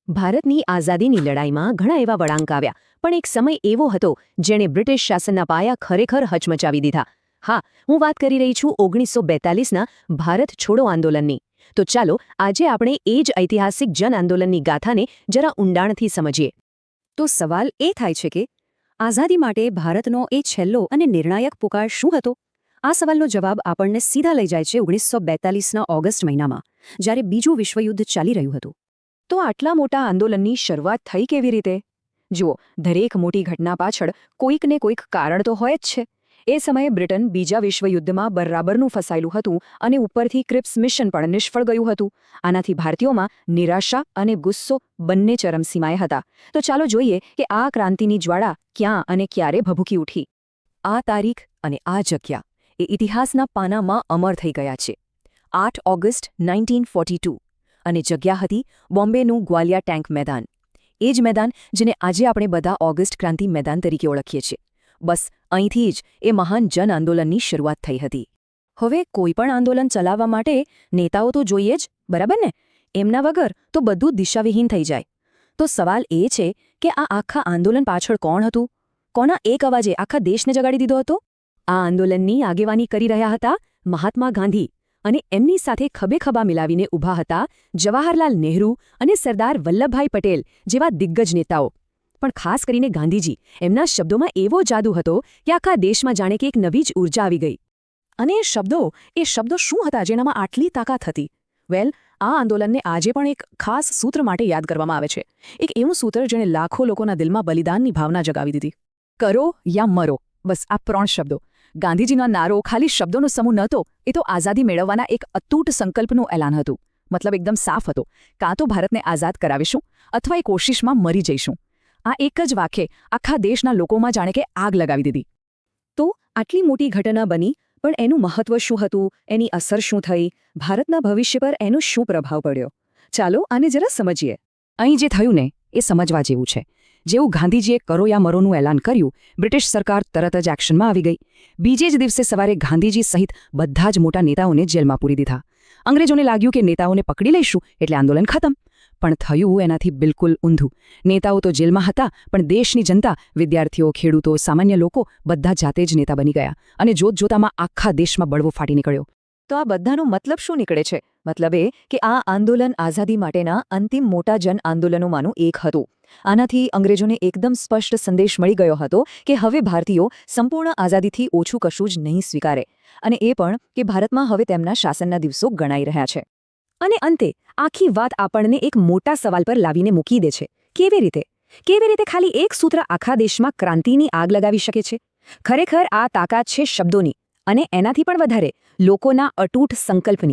ભારતની આઝાદીની લડાઈમાં ઘણા એવા વળાંક આવ્યા, પણ એક સમય એવો હતો જેણે બ્રિટિશ શાસનના પાયા ખરેખર હચમચાવી દીધા. હા, હું વાત કરી રહી છું 1942ના ભારત છોડો આંદોલનની. તો ચાલો આજે આપણે એ જ ઐતિહાસિક જન આંદોલનની ગાથાને જરા ઊંડાણથી સમજીએ. તો સવાલ એ થાય છે કે આઝાદી માટે ભારતનો એ છેલ્લો અને નિર્ણાયક પુકાર શું હતો? આ સવાલનો જવાબ આપણને સીધા લઈ જાય છે 1942ના ઓગસ્ટ મહિનામાં, જ્યારે બીજું વિશ્વયુદ્ધ ચાલી રહ્યું હતું. તો આટલા મોટા આંદોલનની શરૂઆત થઈ કેવી રીતે? જુઓ, દરેક મોટી ઘટના પાછળ કોઈક ને કોઈક કારણ તો હોય જ છે. એ સમયે બ્રિટન બીજા વિશ્વયુદ્ધમાં બરાબરનું ફસાયેલું હતું અને ઉપરથી ક્રિપ્સ મિશન પણ નિષ્ફળ ગયું હતું. આનાથી ભારતીયોમાં નિરાશા અને ગુસ્સો બંને ચરમસીમાએ હતા. તો ચાલો જોઈએ કે આ ક્રાંતિની જ્વાળા ક્યાં અને ક્યારે ભભૂકી ઉઠી. આ તારીખ અને આ જગ્યા એ ઇતિહાસના પાનામાં અમર થઈ ગયા છે. 8 ઓગસ્ટ 1942 અને જગ્યા હતી બોમ્બેનું ગ્વાલિયા ટેન્ક મેદાન. એ જ મેદાન જેને આજે આપણે બધા ઓગસ્ટ ક્રાંતિ મેદાન તરીકે ઓળખીએ છીએ. બસ અહીંથી જ એ મહાન જન આંદોલનની શરૂઆત થઈ હતી. હવે કોઈપણ આંદોલન ચલાવવા માટે નેતાઓ તો જોઈએ જ, બરાબર ને? એમના વગર તો બધું દિશાવિહીન થઈ જાય. તો સવાલ એ છે કે આ આખા આંદોલન પાછળ કોણ હતું? કોના એક અવાજે આખા દેશને જગાડી દીધો હતો? આ આંદોલનની આગેવાની કરી રહ્યા હતા મહાત્મા ગાંધી, અને એમની સાથે ખભેખભા મિલાવીને ઊભા હતા જવાહરલાલ નહેરુ અને સરદાર વલ્લભભાઈ પટેલ જેવા દિગ્ગજ નેતાઓ. પણ ખાસ કરીને ગાંધીજી, એમના શબ્દોમાં એવો જાદુ હતો કે આખા દેશમાં જાણે કે એક નવી જ ઊર્જા આવી ગઈ. અને એ શબ્દો શું હતા જેનામાં આટલી તાકાત હતી? વેલ, આ આંદોલનને આજે પણ એક ખાસ સૂત્ર માટે યાદ કરવામાં આવે છે. એક એવું સૂત્ર જેણે લાખો લોકોના દિલમાં બલિદાનની ભાવના જગાવી દીધી. કરો યા મરો, બસ આ 3 શબ્દો. ગાંધીજીનો નારો ખાલી શબ્દોનો સમૂહ નહોતો, એ તો આઝાદી મેળવવાના એક અતૂટ સંકલ્પનું એલાન હતું. મતલબ એકદમ સાફ હતો. કાં તો ભારતને આઝાદ કરાવીશું અથવા એ કોશિશમાં મરી જઈશું. આ એક જ વાક્યે આખા દેશના લોકોમાં જાણે કે આગ લગાવી દીધી. તો આટલી મોટી ઘટના બની, પણ એનું મહત્વ શું હતું? એની અસર શું થઈ? ભારતના ભવિષ્ય પર એનો શું પ્રભાવ પડ્યો? ચાલો આને જરા સમજીએ. અહીં જે થયું ને એ સમજવા જેવું છે. જેવું ગાંધીજીએ કરો યા મરોનું એલાન કર્યું, બ્રિટિશ સરકાર તરત જ એક્શનમાં આવી ગઈ. બીજે જ દિવસે સવારે ગાંધીજી સહિત બધા જ મોટા નેતાઓને જેલમાં પૂરી દીધા. અંગ્રેજોને લાગ્યું કે નેતાઓને પકડી લઈશું એટલે આંદોલન ખતમ. પણ થયું એનાથી બિલકુલ ઊંધું. નેતાઓ તો જેલમાં હતા, પણ દેશની જનતા, વિદ્યાર્થીઓ, ખેડૂતો, સામાન્ય લોકો બધા જાતે જ નેતા બની ગયા. અને જોતજોતામાં આખા દેશમાં બળવો ફાટી નીકળ્યો. તો આ બધાનો મતલબ શું નીકળે છે? મતલબ એ કે આ આંદોલન આઝાદી માટેના અંતિમ મોટા જન આંદોલનોમાંનું એક હતું. આનાથી અંગ્રેજોને એકદમ સ્પષ્ટ સંદેશ મળી ગયો હતો કે હવે ભારતીયો સંપૂર્ણ આઝાદીથી ઓછું કશું જ નહીં સ્વીકારે, અને એ પણ કે ભારતમાં હવે તેમના શાસનના દિવસો ગણાઈ રહ્યા છે. અને અંતે આખી વાત આપણને એક મોટા સવાલ પર લાવીને મૂકી દે છે. કેવી રીતે ખાલી એક સૂત્ર આખા દેશમાં ક્રાંતિની આગ લગાવી શકે છે? ખરેખર આ તાકાત છે શબ્દોની, અને એનાથી પણ વધારે લોકોના અતૂટ સંકલ્પની.